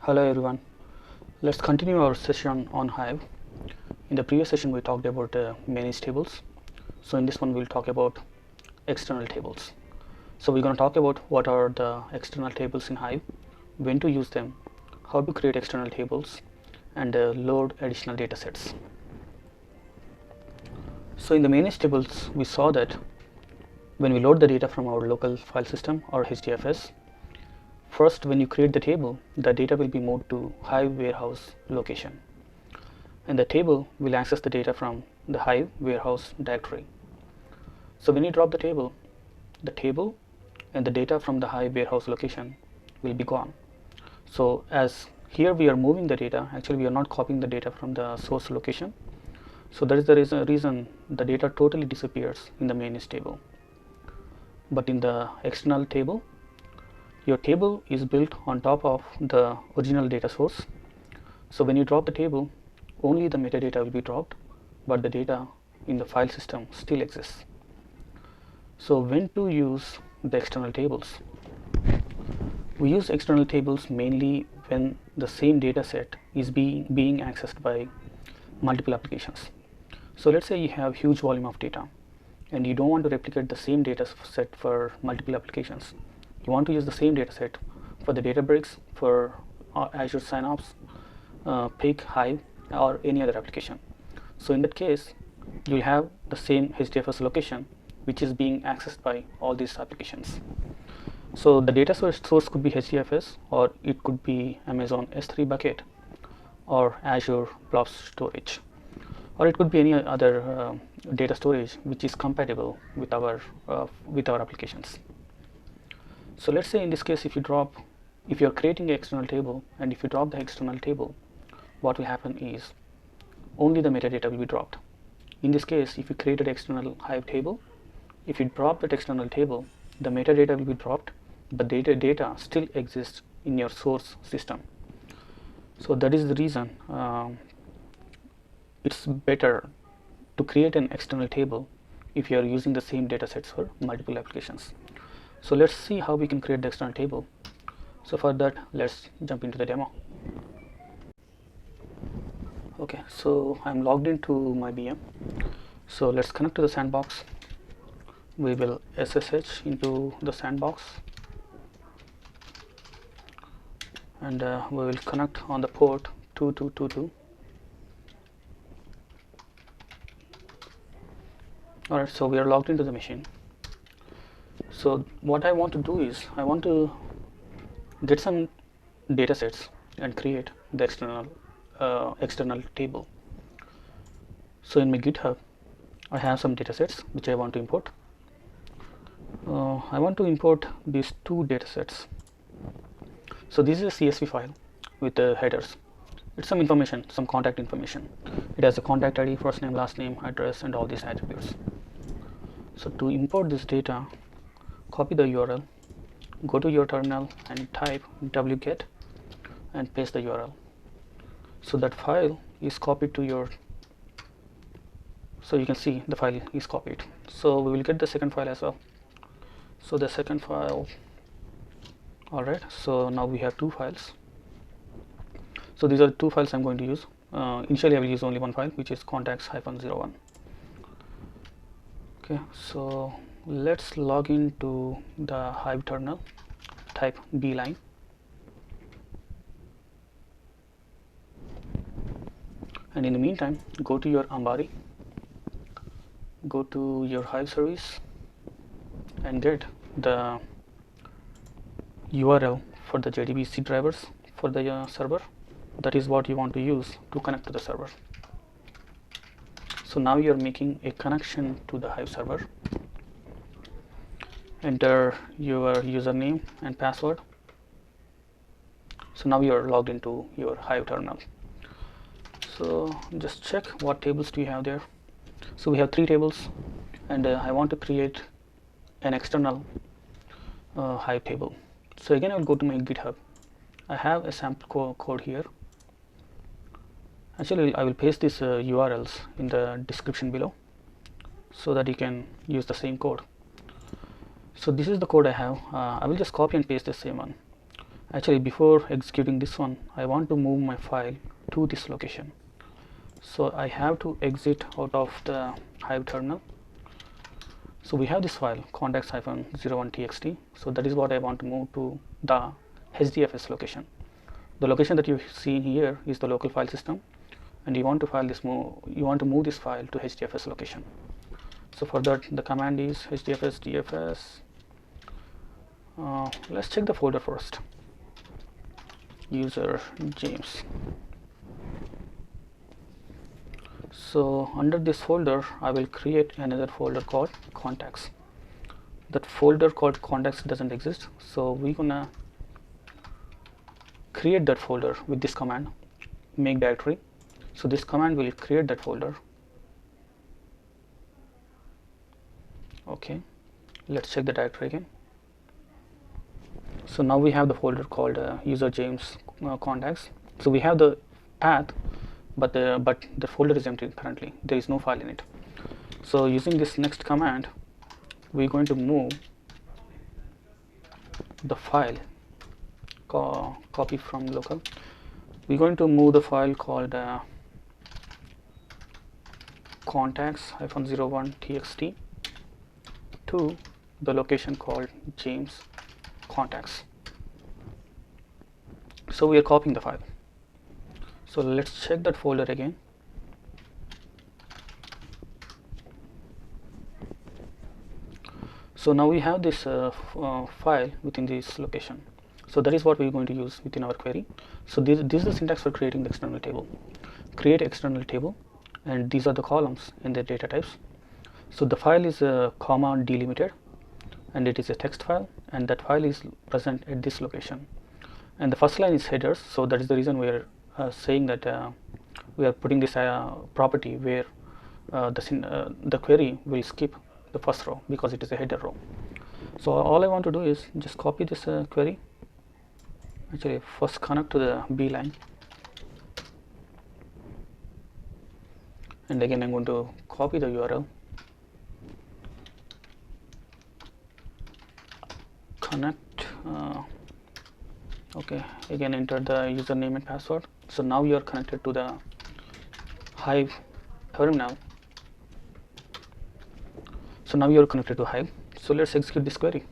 Hello everyone, let's continue our session on Hive. In the previous session we talked about managed tables. So in this one we'll talk about external tables. So we're going to talk about what are the external tables in Hive, when to use them, how to create external tables, and load additional data sets. So in the managed tables we saw that when we load the data from our local file system or HDFS, first, when you create the table, the data will be moved to Hive warehouse location, and the table will access the data from the Hive warehouse directory. So when you drop the table and the data from the Hive warehouse location will be gone. So as here we are moving the data, actually we are not copying the data from the source location. So that is the reason the data totally disappears in the managed table. But in the external table, your table is built on top of the original data source. So when you drop the table, only the metadata will be dropped, but the data in the file system still exists. So when to use the external tables? We use external tables mainly when the same data set is being accessed by multiple applications. So let's say you have huge volume of data and you don't want to replicate the same data set for multiple applications. You want to use the same data set for the Databricks, for Azure Synapse, Pig, Hive, or any other application. So in that case, you'll have the same HDFS location which is being accessed by all these applications. So the data source could be HDFS, or it could be Amazon S3 bucket or Azure Blob Storage, or it could be any other data storage which is compatible with our applications. So let's say in this case, if you are creating an external table, and if you drop the external table, what will happen is only the metadata will be dropped. In this case, if you created external Hive table, if you drop that external table, the metadata will be dropped, but the data still exists in your source system. So that is the reason it's better to create an external table if you are using the same data sets for multiple applications. So let's see how we can create the external table. So for that, let's jump into the demo. Okay, so I'm logged into my VM. So let's connect to the sandbox. We will SSH into the sandbox, and we will connect on the port 2222. Alright, so we are logged into the machine. So what I want to do is I want to get some data sets and create the external table. So in my GitHub, I have some data sets which I want to import. I want to import these two data sets. So this is a CSV file with the headers. It's some information, some contact information. It has a contact ID, first name, last name, address, and all these attributes. So to import this data, copy the URL, go to your terminal and type wget and paste the URL. So that file is copied to your, so you can see the file is copied. So we will get the second file as well. So the second file, alright, so now we have two files. So these are the two files I'm going to use. Initially I will use only one file, which is contacts-01. Okay, so let's log into the Hive terminal, type beeline, and in the meantime go to your Ambari, go to your Hive service and get the URL for the JDBC drivers for the server. That is what you want to use to connect to the server. So now you are making a connection to the Hive server. Enter your username and password. So now you are logged into your Hive terminal. So just check what tables do you have there. So we have 3 tables, and I want to create an external Hive table. So again, I will go to my GitHub. I have a sample code here. Actually, I will paste these URLs in the description below so that you can use the same code. So this is the code I have. I will just copy and paste the same one. Actually, before executing this one, I want to move my file to this location. So I have to exit out of the Hive terminal. So we have this file contacts-01txt. So that is what I want to move to the HDFS location. The location that you see here is the local file system, and you want to move this file to HDFS location. So for that, the command is hdfs dfs. Let's check the folder first. User James. So under this folder, I will create another folder called contacts. That folder called contacts doesn't exist, so we're gonna create that folder with this command, make directory. So this command will create that folder. Okay, let's check the directory again. So now we have the folder called user James contacts. So we have the path, but the folder is empty currently. There is no file in it. So using this next command, we're going to move the file, copy from local. We're going to move the file called contacts-01txt to the location called James contacts. So we are copying the file. So let's check that folder again. So now we have this file within this location. So that is what we're going to use within our query. So this is the syntax for creating the external table. Create external table, and these are the columns in the data types. So the file is comma delimited, and it is a text file, and that file is present at this location. And the first line is headers, so that is the reason we are saying that we are putting this property where the query will skip the first row because it is a header row. So all I want to do is just copy this query. Actually, first connect to the B line, and again I'm going to copy the URL, connect. Okay, again enter the username and password. So now you are connected to the Hive terminal. So now you are connected to Hive. So let's execute this query.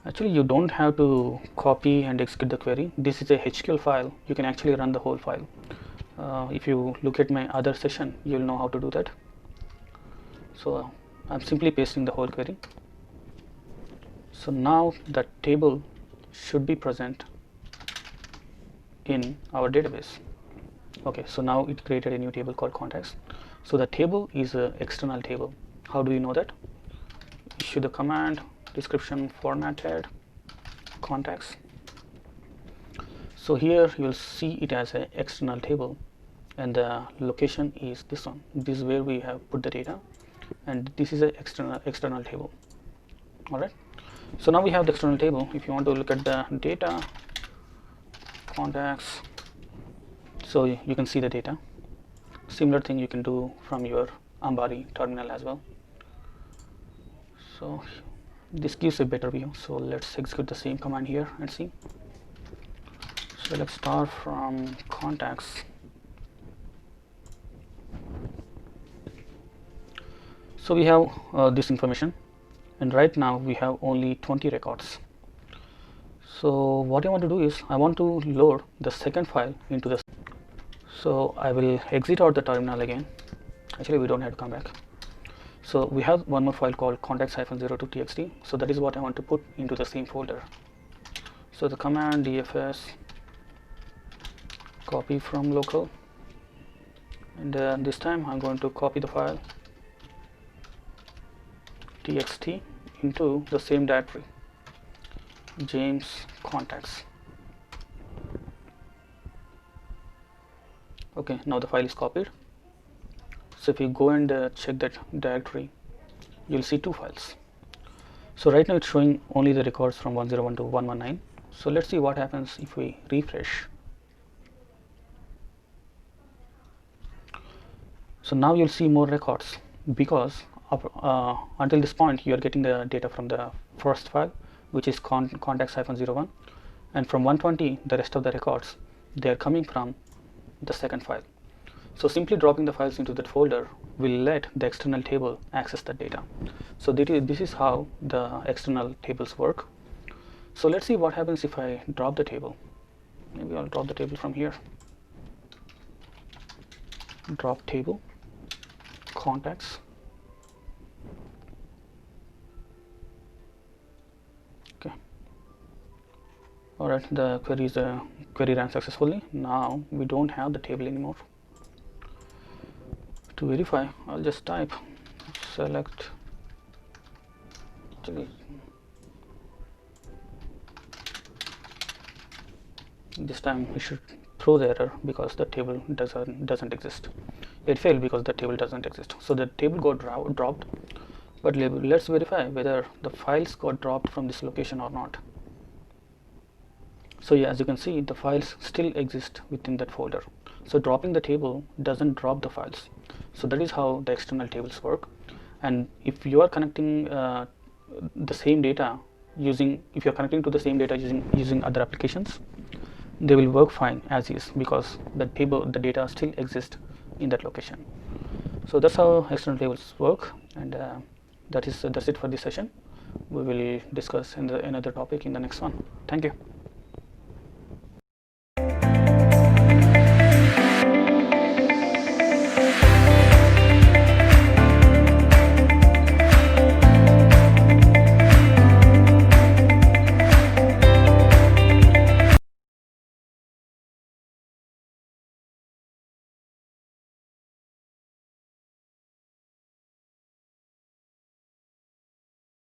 Actually, you don't have to copy and execute the query. This is a HQL file. You can actually run the whole file. If you look at my other session, you'll know how to do that. So I'm simply pasting the whole query. So now the table should be present in our database. Okay, so now it created a new table called contacts. So the table is an external table. How do we know that? Issue the command, description formatted, contacts. So here you'll see it as an external table, and the location is this one. This is where we have put the data, and this is an external table. All right. So now we have the external table. If you want to look at the data, contacts, so you can see the data. Similar thing you can do from your Ambari terminal as well. So this gives a better view. So let's execute the same command here and see. So let's start from contacts. So we have this information, and right now we have only 20 records. So what I want to do is I want to load the second file into the. So I will exit out the terminal again. Actually, we don't have to come back. So we have one more file called contacts-02txt. So that is what I want to put into the same folder. So the command dfs copy from local, and this time I'm going to copy the file txt into the same directory, James contacts. Okay, now the file is copied. So if you go and check that directory, you'll see two files. So right now it's showing only the records from 101 to 119. So let's see what happens if we refresh. So now you'll see more records, because until this point you are getting the data from the first file, which is contacts-01, and from 120 the rest of the records, they are coming from the second file. So simply dropping the files into that folder will let the external table access the data. So this is how the external tables work. So let's see what happens if I drop the table. Maybe I'll drop the table from here. Drop table, contacts. Okay. All right, the query ran successfully. Now we don't have the table anymore. To verify, I'll just type select. This time we should throw the error because the table doesn't exist. It failed because the table doesn't exist. So the table got dropped, but let's verify whether the files got dropped from this location or not. So yeah, as you can see, the files still exist within that folder. So dropping the table doesn't drop the files. So that is how the external tables work. And if you are connecting the same data if you're connecting to the same data using other applications, they will work fine as is because the data still exists in that location. So that's how external tables work, and that's it for this session. We will discuss another topic in the next one. Thank you.